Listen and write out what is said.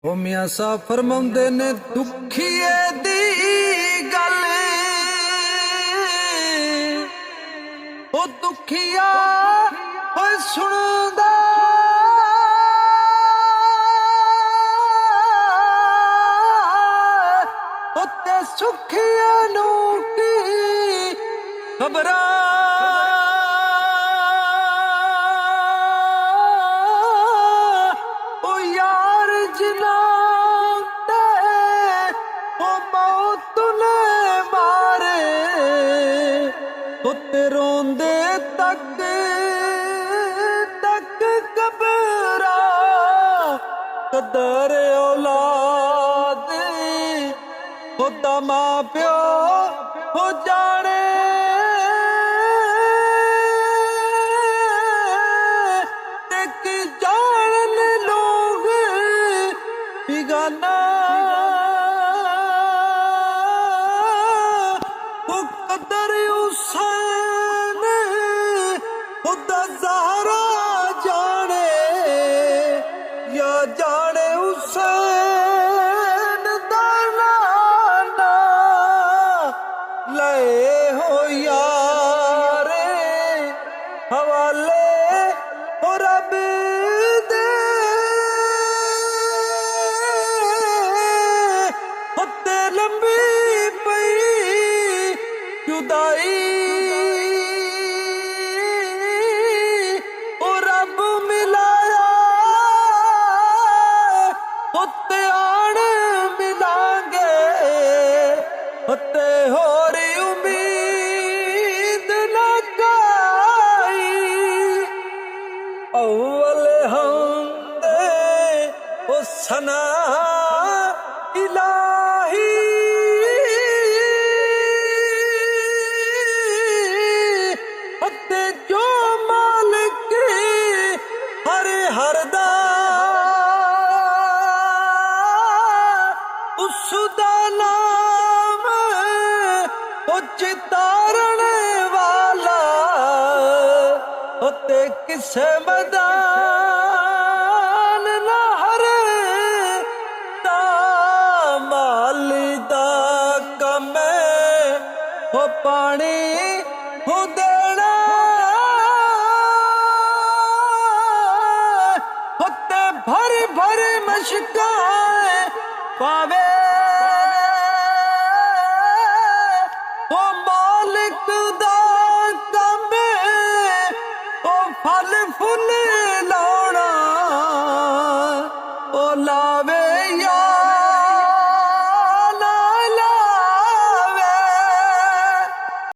ओ मियां साहब फरमाउंदे ने दुखिए दी गल ओ दुखिया ओ सुनदा ओ ते सुखिया नू की खबरां ते रोंदे तक तक कबरा कदर औलाद खुदा मां प्यो हो जाने ते की जान लोग बिगाना कदर हुसैन खुदा ज़हरा जाने या जाने हुसैन दा नाना ले हो यारे हवाले हो रब दे होते लंबी पई जुदाई ओ रब मिलाया होते आण मिलांगे होते होरी उम्मीद न काई अव्वल हमदे ओ सना इलाही जो मालिक हर दा उसदा नाम चितारण वाला होते किसे मैदान ना हर माली दा कम हो पानी हो देना होते भर भर मशकाए पावे ओ मालिक दा कम ओ फल फुल लाना ओ लावे